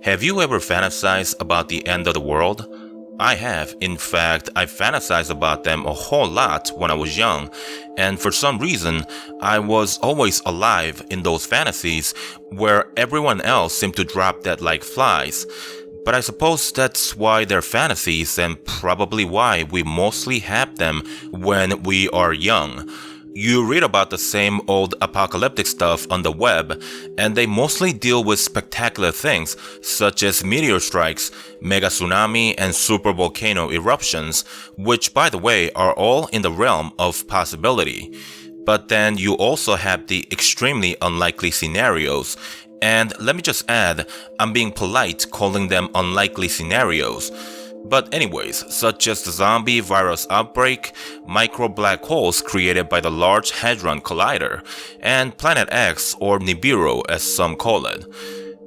Have you ever fantasized about the end of the world? I have. In fact, I fantasized about them a whole lot when I was young, and for some reason, I was always alive in those fantasies where everyone else seemed to drop dead like flies. But I suppose that's why they're fantasies and probably why we mostly have them when we are young. You read about the same old apocalyptic stuff on the web, and they mostly deal with spectacular things such as meteor strikes, mega tsunami, and supervolcano eruptions, which, by the way, are all in the realm of possibility. But then you also have the extremely unlikely scenarios. And let me just add, I'm being polite calling them unlikely scenarios. But anyways, such as the zombie virus outbreak, micro black holes created by the Large Hadron Collider, and Planet X, or Nibiru as some call it.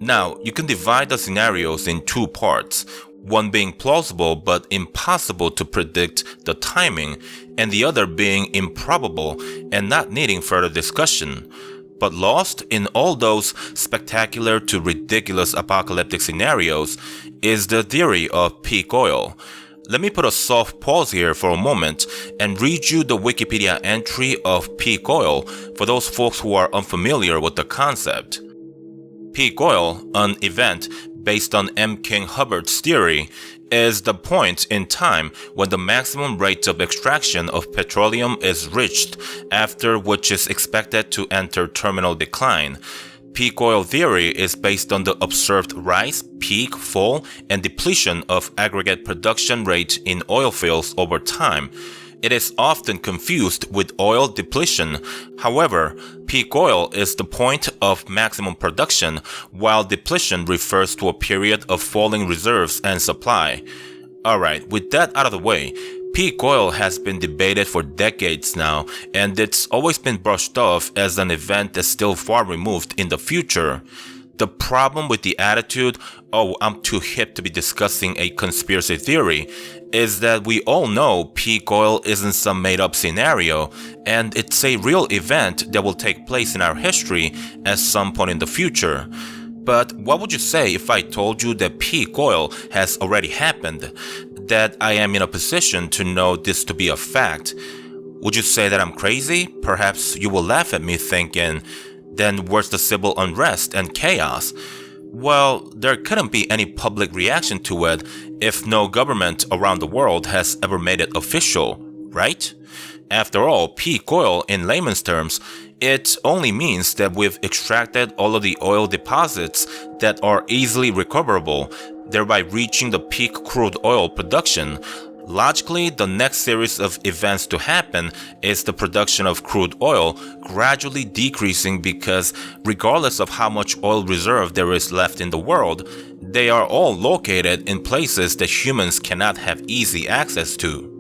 Now, you can divide the scenarios in two parts, one being plausible but impossible to predict the timing, and the other being improbable and not needing further discussion. But lost in all those spectacular to ridiculous apocalyptic scenarios is the theory of peak oil. Let me put a soft pause here for a moment and read you the Wikipedia entry of peak oil for those folks who are unfamiliar with the concept. Peak oil, an event based on M. King Hubbard's theory, is the point in time when the maximum rate of extraction of petroleum is reached, after which is expected to enter terminal decline. Peak oil theory is based on the observed rise, peak, fall, and depletion of aggregate production rate in oil fields over time. It is often confused with oil depletion. However, peak oil is the point of maximum production, while depletion refers to a period of falling reserves and supply. Alright, with that out of the way, peak oil has been debated for decades now, and it's always been brushed off as an event that's still far removed in the future. The problem with the attitude, "Oh, I'm too hip to be discussing a conspiracy theory," is that we all know peak oil isn't some made-up scenario, and it's a real event that will take place in our history at some point in the future. But what would you say if I told you that peak oil has already happened, that I am in a position to know this to be a fact? Would you say that I'm crazy? Perhaps you will laugh at me thinking, then where's the civil unrest and chaos? Well, there couldn't be any public reaction to it if no government around the world has ever made it official, right? After all, peak oil, in layman's terms, it only means that we've extracted all of the oil deposits that are easily recoverable, thereby reaching the peak crude oil production. Logically, the next series of events to happen is the production of crude oil gradually decreasing because regardless of how much oil reserve there is left in the world, they are all located in places that humans cannot have easy access to.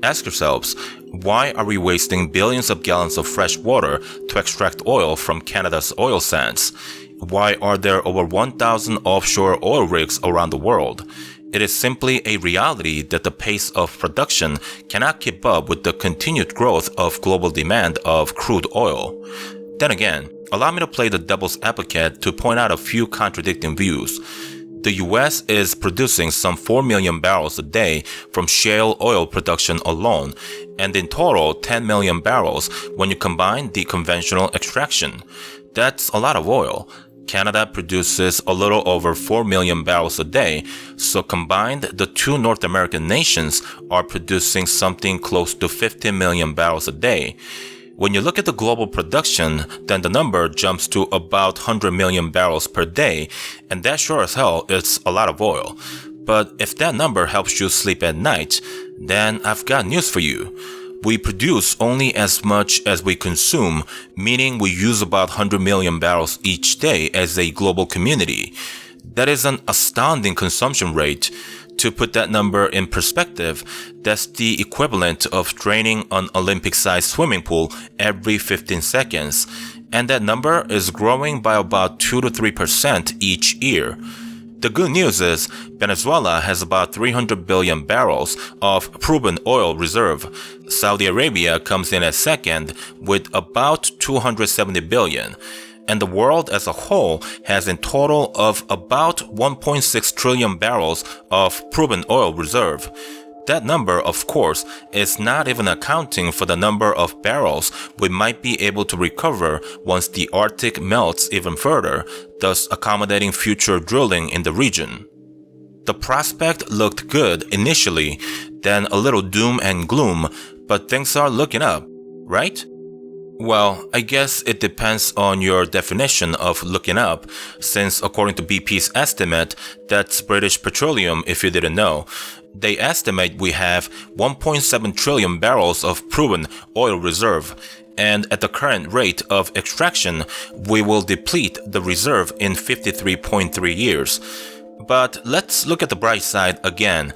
Ask yourselves, why are we wasting billions of gallons of fresh water to extract oil from Canada's oil sands? Why are there over 1,000 offshore oil rigs around the world? It is simply a reality that the pace of production cannot keep up with the continued growth of global demand of crude oil. Then again, allow me to play the devil's advocate to point out a few contradicting views. The US is producing some 4 million barrels a day from shale oil production alone, and in total 10 million barrels when you combine the conventional extraction. That's a lot of oil. Canada produces a little over 4 million barrels a day, so combined, the two North American nations are producing something close to 15 million barrels a day. When you look at the global production, then the number jumps to about 100 million barrels per day, and that sure as hell is a lot of oil. But if that number helps you sleep at night, then I've got news for you. We produce only as much as we consume, meaning we use about 100 million barrels each day as a global community. That is an astounding consumption rate. To put that number in perspective, that's the equivalent of draining an Olympic-sized swimming pool every 15 seconds, and that number is growing by about 2 to 3% each year. The good news is Venezuela has about 300 billion barrels of proven oil reserve. Saudi Arabia comes in at second with about 270 billion. and the world as a whole has a total of about 1.6 trillion barrels of proven oil reserve. That number, of course, is not even accounting for the number of barrels we might be able to recover once the Arctic melts even further, thus accommodating future drilling in the region. The prospect looked good initially, then a little doom and gloom, but things are looking up, right? Well, I guess it depends on your definition of looking up, since according to BP's estimate, that's British Petroleum if you didn't know, they estimate we have 1.7 trillion barrels of proven oil reserve, and at the current rate of extraction, we will deplete the reserve in 53.3 years. But let's look at the bright side again.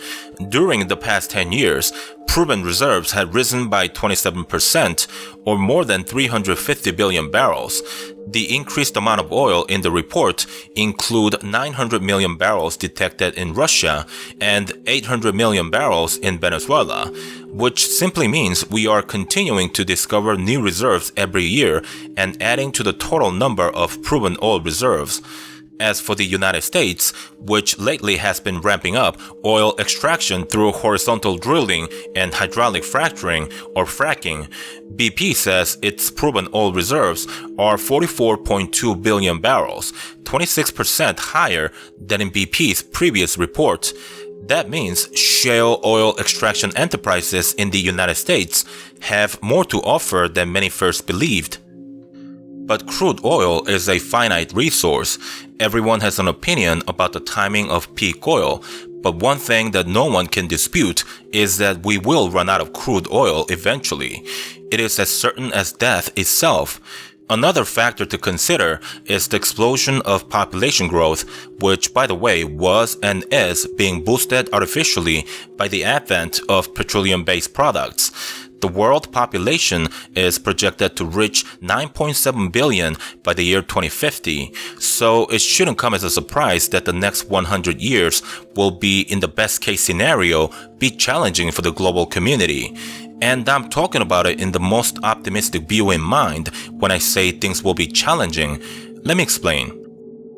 During the past 10 years, proven reserves had risen by 27%, or more than 350 billion barrels. The increased amount of oil in the report include 900 million barrels detected in Russia and 800 million barrels in Venezuela, which simply means we are continuing to discover new reserves every year and adding to the total number of proven oil reserves. As for the United States, which lately has been ramping up oil extraction through horizontal drilling and hydraulic fracturing or fracking, BP says its proven oil reserves are 44.2 billion barrels, 26% higher than in BP's previous report. That means shale oil extraction enterprises in the United States have more to offer than many first believed. But crude oil is a finite resource. Everyone has an opinion about the timing of peak oil, but one thing that no one can dispute is that we will run out of crude oil eventually. It is as certain as death itself. Another factor to consider is the explosion of population growth, which, by the way, was and is being boosted artificially by the advent of petroleum-based products. The world population is projected to reach 9.7 billion by the year 2050, so it shouldn't come as a surprise that the next 100 years will be, in the best case scenario, be challenging for the global community. And I'm talking about it in the most optimistic view in mind when I say things will be challenging. Let me explain.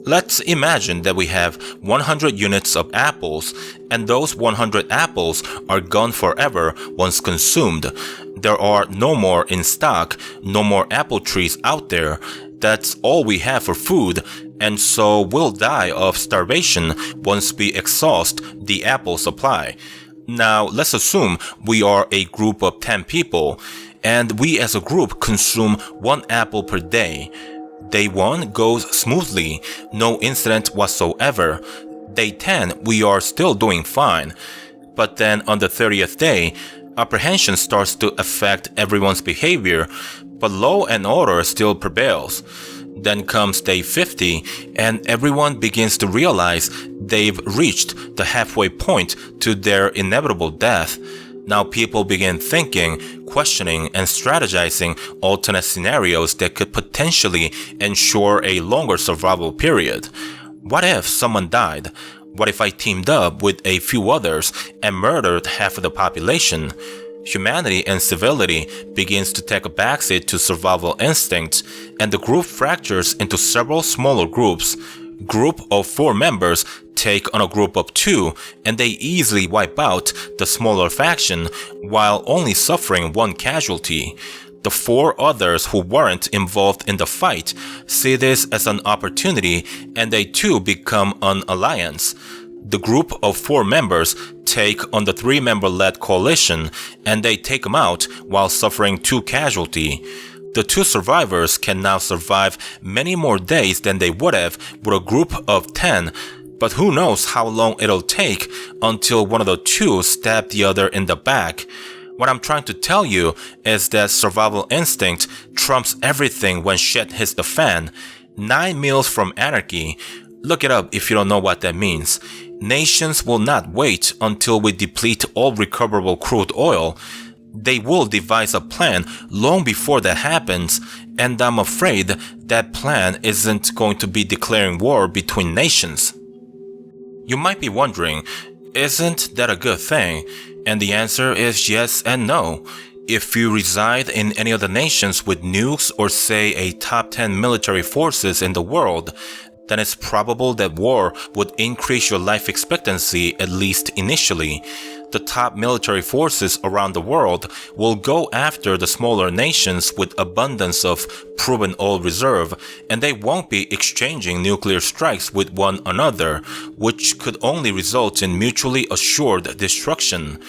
Let's imagine that we have 100 units of apples, and those 100 apples are gone forever once consumed. There are no more in stock, no more apple trees out there. That's all we have for food, and so we'll die of starvation once we exhaust the apple supply. Now, let's assume we are a group of 10 people, and we as a group consume 1 apple per day. Day 1 goes smoothly, no incident whatsoever. Day 10, we are still doing fine. But then on the 30th day, apprehension starts to affect everyone's behavior, but law and order still prevails. Then comes day 50, and everyone begins to realize they've reached the halfway point to their inevitable death. Now people begin thinking, questioning, and strategizing alternate scenarios that could potentially ensure a longer survival period. What if someone died? What if I teamed up with a few others and murdered half of the population? Humanity and civility begins to take a backseat to survival instincts, and the group fractures into several smaller groups. Group of 4 members take on a group of 2, and they easily wipe out the smaller faction while only suffering 1 casualty. The 4 others who weren't involved in the fight see this as an opportunity, and they too become an alliance. The group of 4 members take on the 3-member-led coalition, and they take them out while suffering 2 casualty. The 2 survivors can now survive many more days than they would have with a group of 10, but who knows how long it'll take until one of the 2 stab the other in the back. What I'm trying to tell you is that survival instinct trumps everything when shit hits the fan. 9 meals from anarchy. Look it up if you don't know what that means. Nations will not wait until we deplete all recoverable crude oil. They will devise a plan long before that happens, and I'm afraid that plan isn't going to be declaring war between nations. You might be wondering, isn't that a good thing? And the answer is yes and no. If you reside in any of the nations with nukes or say a top 10 military forces in the world, then it's probable that war would increase your life expectancy, at least initially. The top military forces around the world will go after the smaller nations with abundance of proven oil reserve, and they won't be exchanging nuclear strikes with one another, which could only result in mutually assured destruction.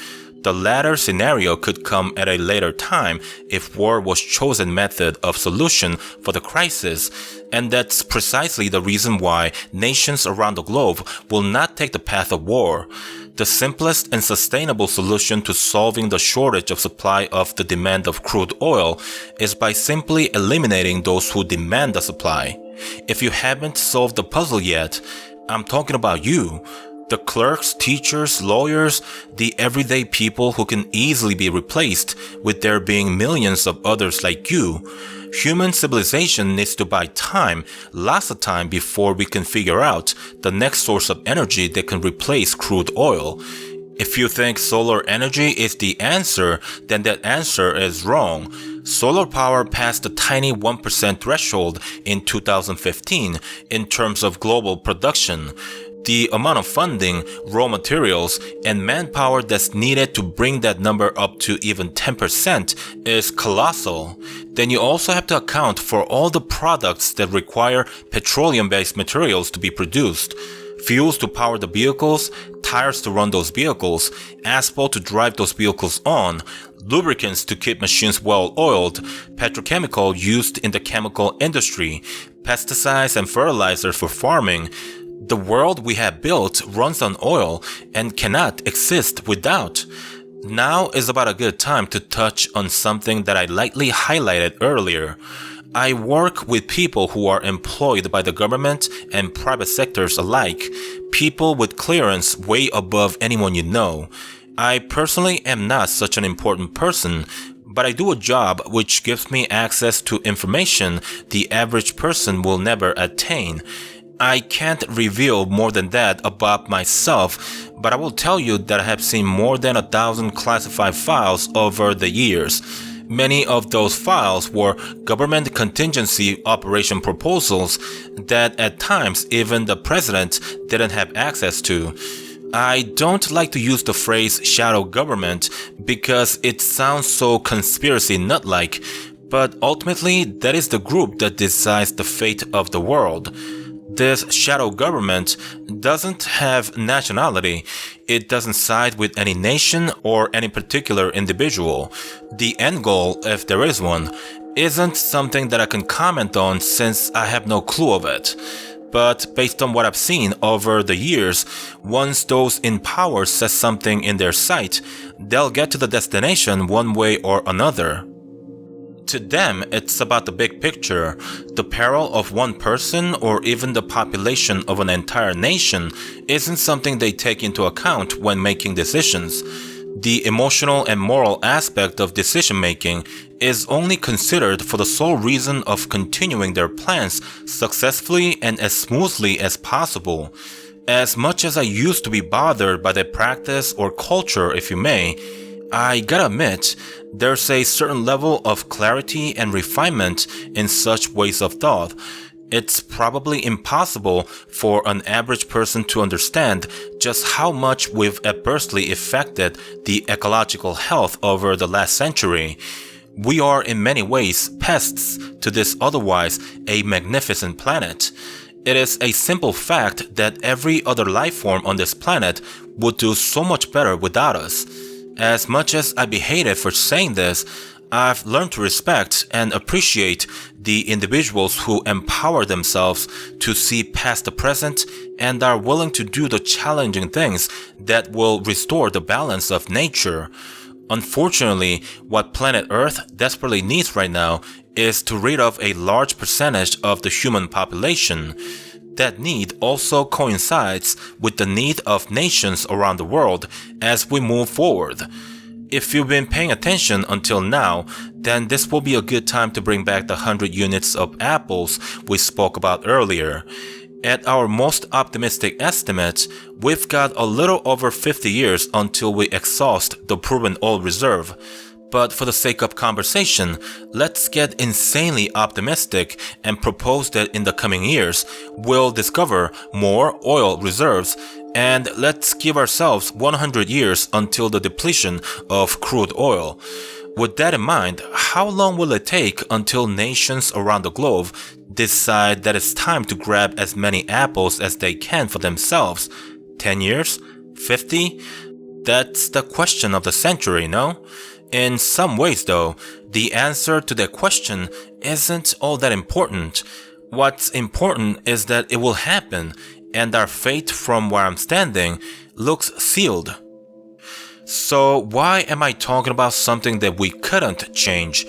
The latter scenario could come at a later time if war was chosen method of solution for the crisis, and that's precisely the reason why nations around the globe will not take the path of war. The simplest and sustainable solution to solving the shortage of supply of the demand of crude oil is by simply eliminating those who demand the supply. If you haven't solved the puzzle yet, I'm talking about you. The clerks, teachers, lawyers, the everyday people who can easily be replaced with there being millions of others like you. Human civilization needs to buy time, lots of time before we can figure out the next source of energy that can replace crude oil. If you think solar energy is the answer, then that answer is wrong. Solar power passed the tiny 1% threshold in 2015 in terms of global production. The amount of funding, raw materials, and manpower that's needed to bring that number up to even 10% is colossal. Then you also have to account for all the products that require petroleum-based materials to be produced. Fuels to power the vehicles, tires to run those vehicles, asphalt to drive those vehicles on, lubricants to keep machines well oiled, petrochemical used in the chemical industry, pesticides and fertilizers for farming. The world we have built runs on oil and cannot exist without. Now is about a good time to touch on something that I lightly highlighted earlier. I work with people who are employed by the government and private sectors alike, people with clearance way above anyone you know. I personally am not such an important person, but I do a job which gives me access to information the average person will never attain. I can't reveal more than that about myself, but I will tell you that I have seen more than 1,000 classified files over the years. Many of those files were government contingency operation proposals that at times even the president didn't have access to. I don't like to use the phrase shadow government because it sounds so conspiracy nut-like, but ultimately that is the group that decides the fate of the world. This shadow government doesn't have nationality. It doesn't side with any nation or any particular individual. The end goal, if there is one, isn't something that I can comment on since I have no clue of it. But based on what I've seen over the years, once those in power set something in their sight, they'll get to the destination one way or another. To them, it's about the big picture. The peril of one person or even the population of an entire nation isn't something they take into account when making decisions. The emotional and moral aspect of decision making is only considered for the sole reason of continuing their plans successfully and as smoothly as possible. As much as I used to be bothered by the practice or culture, if you may, I gotta admit, there's a certain level of clarity and refinement in such ways of thought. It's probably impossible for an average person to understand just how much we've adversely affected the ecological health over the last century. We are in many ways pests to this otherwise a magnificent planet. It is a simple fact that every other life form on this planet would do so much better without us. As much as I'd be hated for saying this, I've learned to respect and appreciate the individuals who empower themselves to see past the present and are willing to do the challenging things that will restore the balance of nature. Unfortunately, what planet Earth desperately needs right now is to rid of a large percentage of the human population. That need also coincides with the need of nations around the world as we move forward. If you've been paying attention until now, then this will be a good time to bring back the 100 units of apples we spoke about earlier. At our most optimistic estimate, we've got a little over 50 years until we exhaust the proven oil reserve. But for the sake of conversation, let's get insanely optimistic and propose that in the coming years, we'll discover more oil reserves, and let's give ourselves 100 years until the depletion of crude oil. With that in mind, how long will it take until nations around the globe decide that it's time to grab as many apples as they can for themselves? 10 years? 50? That's the question of the century, no? In some ways, though, the answer to that question isn't all that important. What's important is that it will happen, and our fate from where I'm standing looks sealed. So why am I talking about something that we couldn't change?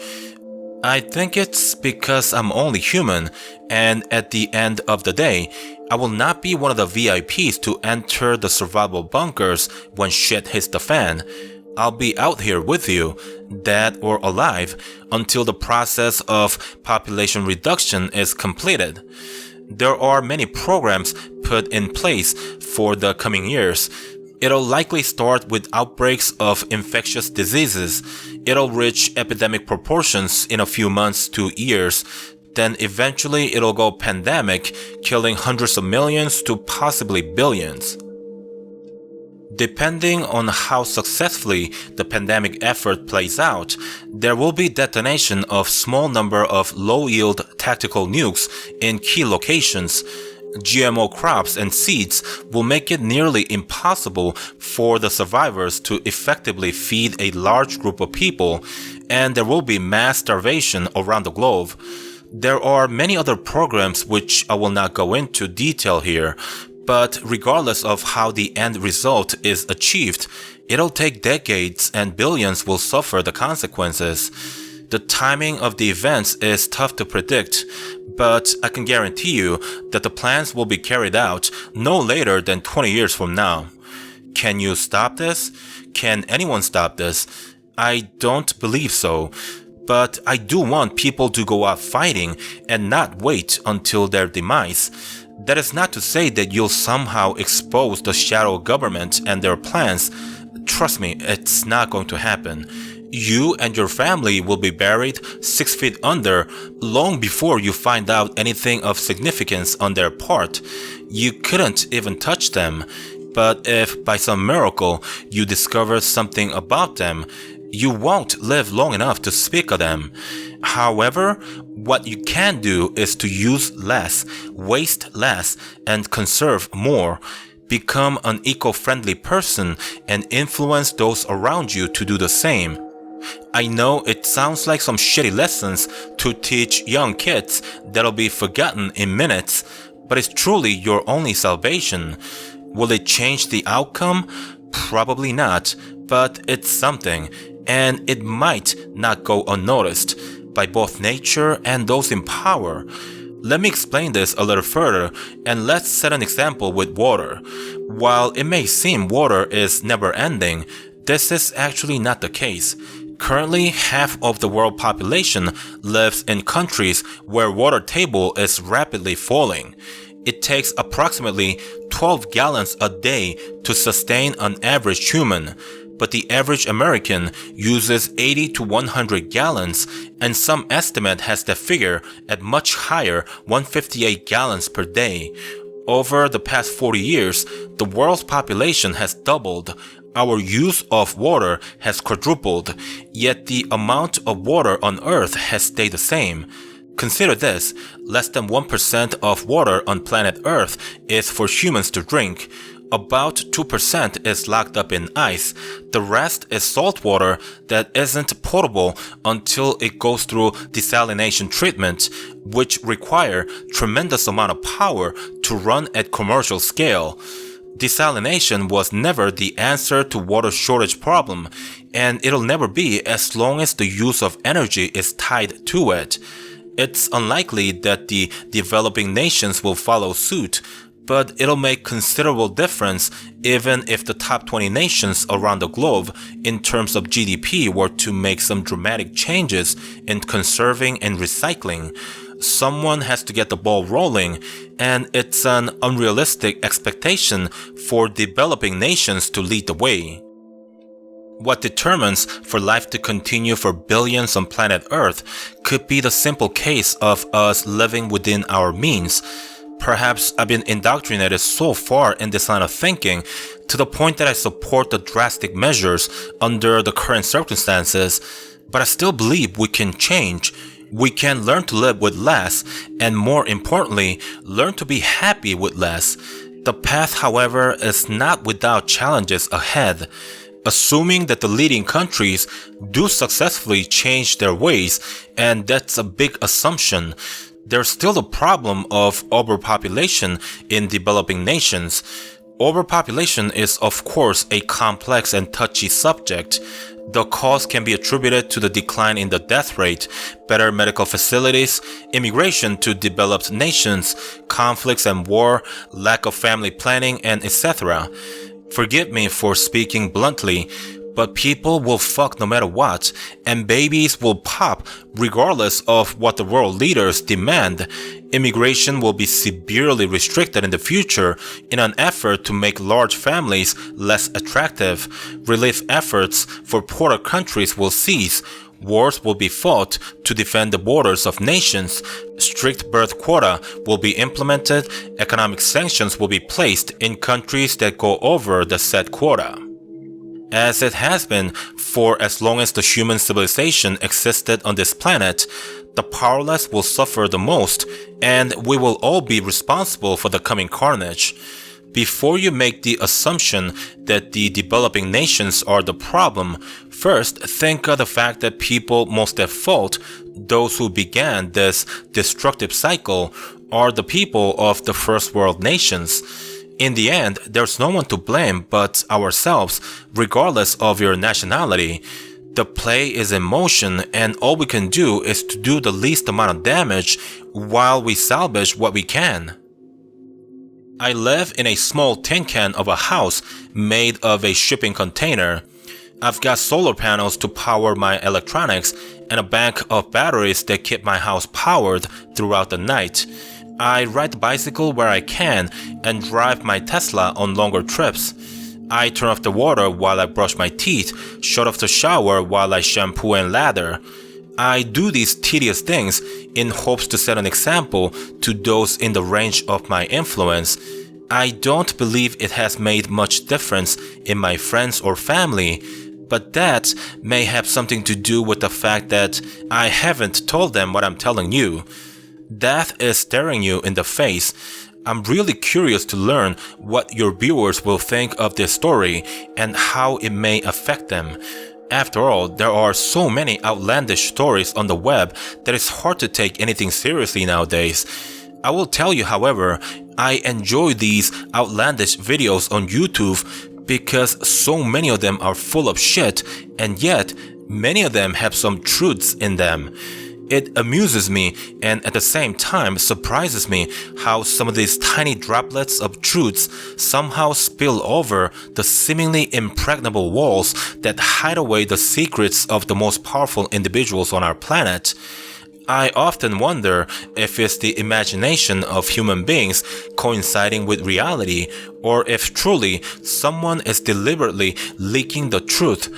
I think it's because I'm only human, and at the end of the day, I will not be one of the VIPs to enter the survival bunkers when shit hits the fan. I'll be out here with you, dead or alive, until the process of population reduction is completed. There are many programs put in place for the coming years. It'll likely start with outbreaks of infectious diseases. It'll reach epidemic proportions in a few months to years. Then eventually it'll go pandemic, killing hundreds of millions to possibly billions. Depending on how successfully the pandemic effort plays out, there will be detonation of small number of low-yield tactical nukes in key locations. GMO crops and seeds will make it nearly impossible for the survivors to effectively feed a large group of people, and there will be mass starvation around the globe. There are many other programs which I will not go into detail here, but regardless of how the end result is achieved, it'll take decades and billions will suffer the consequences. The timing of the events is tough to predict, but I can guarantee you that the plans will be carried out no later than 20 years from now. Can you stop this? Can anyone stop this? I don't believe so. But I do want people to go out fighting and not wait until their demise. That is not to say that you'll somehow expose the shadow government and their plans. Trust me, it's not going to happen. You and your family will be buried 6 feet under long before you find out anything of significance on their part. You couldn't even touch them. But if by some miracle you discover something about them, you won't live long enough to speak of them. However, what you can do is to use less, waste less, and conserve more. Become an eco-friendly person and influence those around you to do the same. I know it sounds like some shitty lessons to teach young kids that'll be forgotten in minutes, but it's truly your only salvation. Will it change the outcome? Probably not, but it's something, and it might not go unnoticed by both nature and those in power. Let me explain this a little further, and let's set an example with water. While it may seem water is never ending, this is actually not the case. Currently, half of the world population lives in countries where water table is rapidly falling. It takes approximately 12 gallons a day to sustain an average human, but the average American uses 80 to 100 gallons, and some estimate has the figure at much higher 158 gallons per day. Over the past 40 years, the world's population has doubled. Our use of water has quadrupled, yet the amount of water on Earth has stayed the same. Consider this, less than 1% of water on planet Earth is for humans to drink. About 2% is locked up in ice. The rest is salt water that isn't potable until it goes through desalination treatment, which require tremendous amount of power to run at commercial scale. Desalination was never the answer to water shortage problem, and it'll never be as long as the use of energy is tied to it. It's unlikely that the developing nations will follow suit, but it'll make considerable difference even if the top 20 nations around the globe in terms of GDP were to make some dramatic changes in conserving and recycling. Someone has to get the ball rolling, and it's an unrealistic expectation for developing nations to lead the way. What determines for life to continue for billions on planet Earth could be the simple case of us living within our means. Perhaps I've been indoctrinated so far in this line of thinking to the point that I support the drastic measures under the current circumstances, but I still believe we can change. We can learn to live with less, and more importantly, learn to be happy with less. The path, however, is not without challenges ahead. Assuming that the leading countries do successfully change their ways, and that's a big assumption, there's still the problem of overpopulation in developing nations. Overpopulation is, of course, a complex and touchy subject. The cause can be attributed to the decline in the death rate, better medical facilities, immigration to developed nations, conflicts and war, lack of family planning, and etc. Forgive me for speaking bluntly, but people will fuck no matter what, and babies will pop regardless of what the world leaders demand. Immigration will be severely restricted in the future in an effort to make large families less attractive. Relief efforts for poorer countries will cease. Wars will be fought to defend the borders of nations. Strict birth quota will be implemented. Economic sanctions will be placed in countries that go over the set quota. As it has been for as long as the human civilization existed on this planet, the powerless will suffer the most, and we will all be responsible for the coming carnage. Before you make the assumption that the developing nations are the problem, first think of the fact that people most at fault, those who began this destructive cycle, are the people of the first world nations. In the end, there's no one to blame but ourselves, regardless of your nationality. The play is in motion, and all we can do is to do the least amount of damage while we salvage what we can. I live in a small tin can of a house made of a shipping container. I've got solar panels to power my electronics and a bank of batteries that keep my house powered throughout the night. I ride the bicycle where I can and drive my Tesla on longer trips. I turn off the water while I brush my teeth, shut off the shower while I shampoo and lather. I do these tedious things in hopes to set an example to those in the range of my influence. I don't believe it has made much difference in my friends or family, but that may have something to do with the fact that I haven't told them what I'm telling you. Death is staring you in the face. I'm really curious to learn what your viewers will think of this story and how it may affect them. After all, there are so many outlandish stories on the web that it's hard to take anything seriously nowadays. I will tell you, however, I enjoy these outlandish videos on YouTube because so many of them are full of shit, and yet many of them have some truths in them. It amuses me and at the same time surprises me how some of these tiny droplets of truths somehow spill over the seemingly impregnable walls that hide away the secrets of the most powerful individuals on our planet. I often wonder if it's the imagination of human beings coinciding with reality, or if truly someone is deliberately leaking the truth.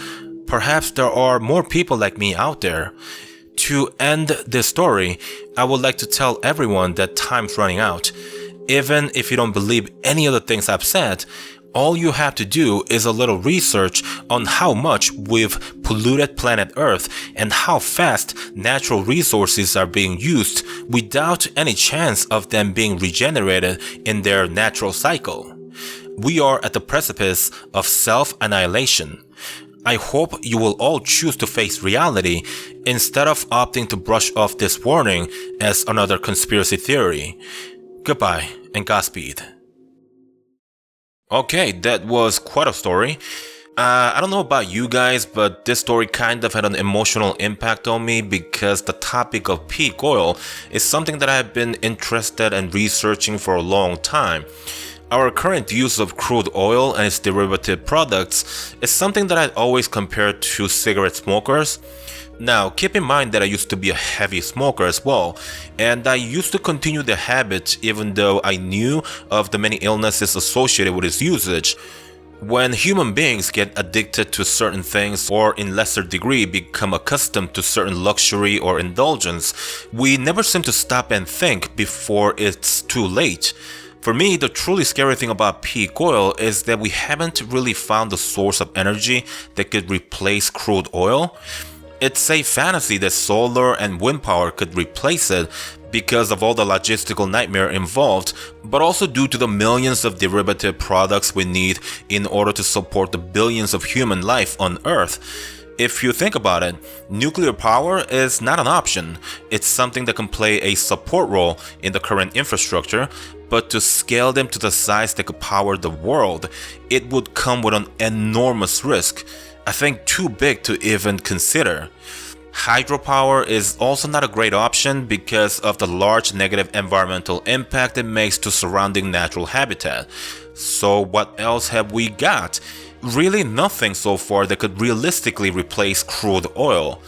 Perhaps there are more people like me out there. To end this story, I would like to tell everyone that time's running out. Even if you don't believe any of the things I've said, all you have to do is a little research on how much we've polluted planet Earth and how fast natural resources are being used without any chance of them being regenerated in their natural cycle. We are at the precipice of self-annihilation. I hope you will all choose to face reality instead of opting to brush off this warning as another conspiracy theory. Goodbye and Godspeed. Okay, that was quite a story. I don't know about you guys, but this story kind of had an emotional impact on me because the topic of peak oil is something that I've been interested in researching for a long time. Our current use of crude oil and its derivative products is something that I'd always compare to cigarette smokers. Now, keep in mind that I used to be a heavy smoker as well, and I used to continue the habit even though I knew of the many illnesses associated with its usage. When human beings get addicted to certain things or in lesser degree become accustomed to certain luxury or indulgence, we never seem to stop and think before it's too late. For me, the truly scary thing about peak oil is that we haven't really found the source of energy that could replace crude oil. It's a fantasy that solar and wind power could replace it because of all the logistical nightmare involved, but also due to the millions of derivative products we need in order to support the billions of human life on Earth. If you think about it, nuclear power is not an option. It's something that can play a support role in the current infrastructure, but to scale them to the size that could power the world, it would come with an enormous risk. I think too big to even consider. Hydropower is also not a great option because of the large negative environmental impact it makes to surrounding natural habitat. So what else have we got? Really nothing so far that could realistically replace crude oil.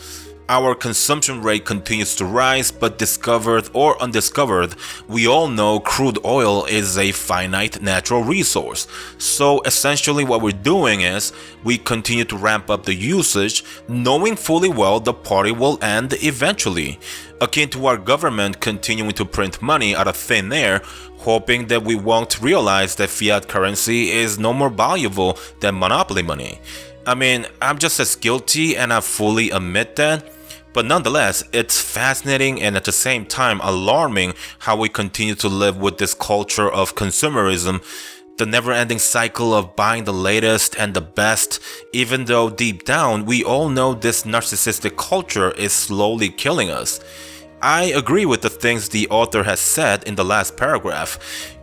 Our consumption rate continues to rise, but discovered or undiscovered, we all know crude oil is a finite natural resource. So essentially what we're doing is we continue to ramp up the usage, knowing fully well the party will end eventually. Akin to our government continuing to print money out of thin air, hoping that we won't realize that fiat currency is no more valuable than monopoly money. I mean, I'm just as guilty and I fully admit that. But nonetheless, it's fascinating and at the same time alarming how we continue to live with this culture of consumerism, the never-ending cycle of buying the latest and the best, even though deep down we all know this narcissistic culture is slowly killing us. I agree with the things the author has said in the last paragraph.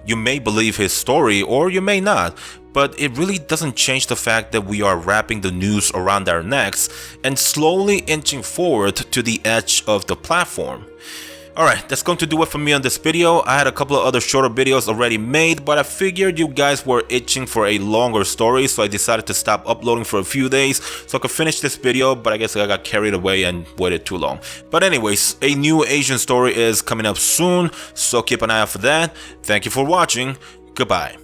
You may believe his story or you may not, but it really doesn't change the fact that we are wrapping the noose around our necks and slowly inching forward to the edge of the platform. Alright, that's going to do it for me on this video. I had a couple of other shorter videos already made, but I figured you guys were itching for a longer story, so I decided to stop uploading for a few days so I could finish this video, but I guess I got carried away and waited too long. But anyways, a new Asian story is coming up soon, so keep an eye out for that. Thank you for watching. Goodbye.